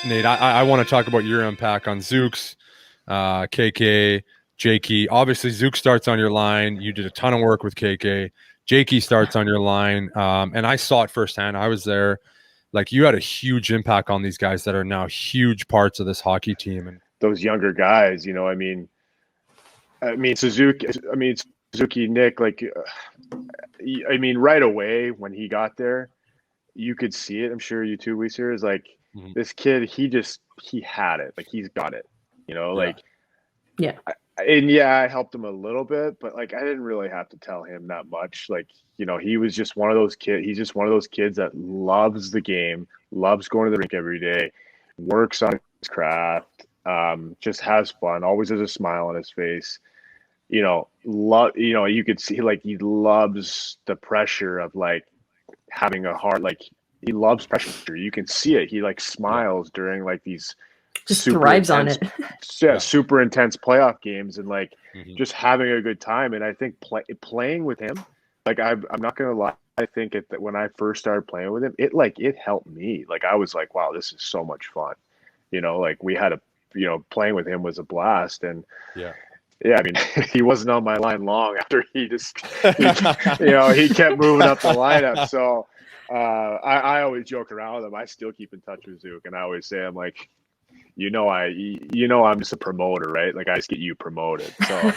Nate, I want to talk about your impact on Zooks, KK, Jakey. Obviously, Zook starts on your line. You did a ton of work with KK. Jakey starts on your line, and I saw it firsthand. I was there. Like, you had a huge impact on these guys that are now huge parts of this hockey team. And those younger guys, Suzuki, Nick, like, right away when he got there, you could see it. I'm sure you too, Weiser, is like, this kid, he had it. Like, he's got it, like, yeah. I helped him a little bit, but like, I didn't really have to tell him that much. Like, he was just one of those kids. He's just one of those kids that loves the game, loves going to the rink every day, works on his craft, just has fun, always has a smile on his face. You could see like he loves the pressure of like having a heart. Like, he loves pressure. You can see it. He like smiles during like these just thrives on it. Super intense playoff games and like just having a good time. And I think playing with him, like, I'm not gonna lie, I think that when I first started playing with him, it helped me. Like, I was like, wow, this is so much fun. Like, we had playing with him was a blast. And I mean, he wasn't on my line long after he kept moving up the lineup. So I always joke around with him. I still keep in touch with Zook, and I always say, I'm like, I'm just a promoter, right? Like, I just get you promoted. So,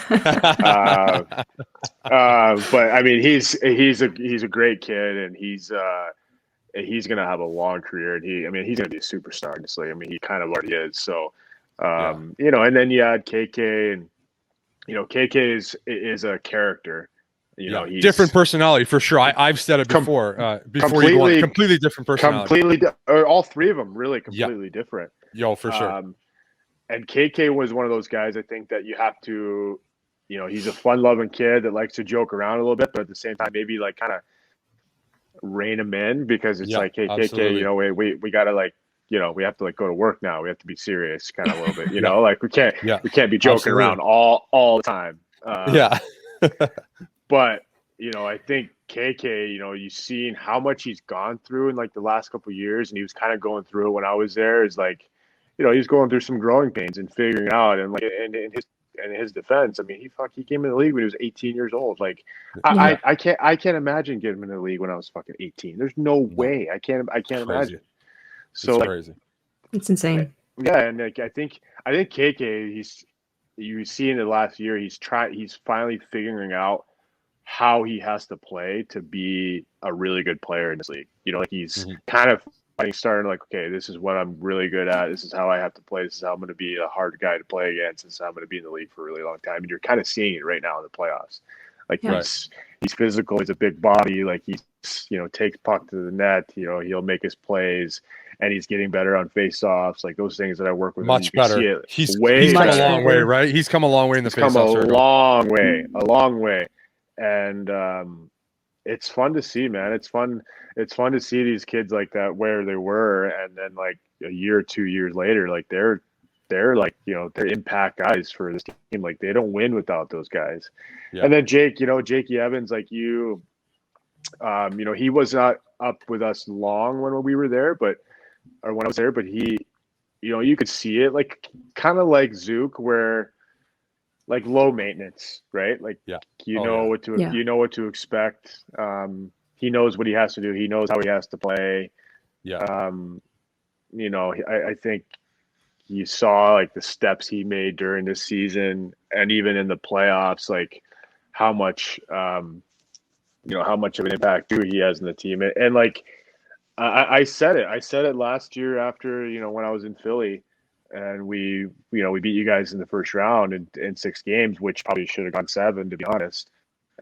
but I mean, he's a great kid, and he's gonna have a long career, and he's gonna be a superstar. Honestly, I mean, he kind of already is. So, and then you add KK, and KK is a character. He's different personality for sure. I've said it before. Before you go on, completely different personality. All three of them really completely different. Yo, for sure. And KK was one of those guys, I think, that you have to, he's a fun-loving kid that likes to joke around a little bit, but at the same time, maybe like kind of rein him in, because it's like, hey, absolutely. KK, we gotta like, we have to like go to work now. We have to be serious, kind of a little bit, like we can't be joking around all the time. But I think KK, you've seen how much he's gone through in like the last couple of years, and he was kind of going through it when I was there. Is like, he's going through some growing pains and figuring it out. And like, and in his defense, I mean, he came in the league when he was 18 years old. Like, I can't imagine getting him in the league when I was fucking 18. There's no way. I can't imagine. So it's crazy. It's insane. Yeah, and like I think KK, you see in the last year, he's finally figuring out how he has to play to be a really good player in this league. Like, he's kind of starting like, okay, this is what I'm really good at. This is how I have to play. This is how I'm going to be a hard guy to play against. This is how I'm going to be in the league for a really long time. And you're kind of seeing it right now in the playoffs. Like, he's physical. He's a big body. Like, he's, takes puck to the net. He'll make his plays, and he's getting better on face-offs. Like, those things that I work with. Much better. He's come a long way, right? He's come a long way in the face-offs. A long way. And it's fun to see, man. It's fun to see these kids like that where they were, and then like a year or 2 years later, like they're like, they're impact guys for this team. Like, they don't win without those guys. And then Jakey Evans, like he was not up with us long when we were there, when I was there, but he, you could see it, like kind of like Zook, where like low maintenance, right? Like, you know what to expect. He knows what he has to do. He knows how he has to play. I think you saw like the steps he made during this season, and even in the playoffs, like how much of an impact he has in the team. And like, I said it last year after, when I was in Philly, and we beat you guys in the first round in 6 games, which probably should have gone 7, to be honest.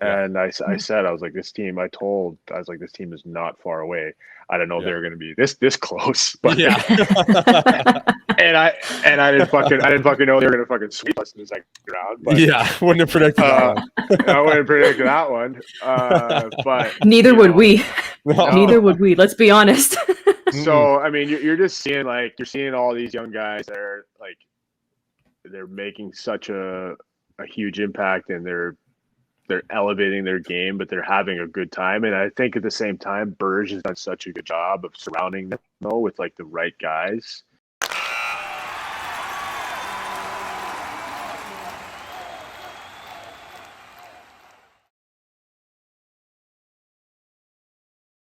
And I said, I was like, this team is not far away. I don't know if they were going to be this close, but and I didn't fucking know they were going to fucking sweep us in the second round. But, wouldn't have predicted that one. I wouldn't have predicted that one. But neither would we. No. Neither would we. Let's be honest. So I mean, you're just seeing all these young guys that are like, they're making such a huge impact, and they're elevating their game, but they're having a good time. And I think at the same time, Burge has done such a good job of surrounding them with like the right guys.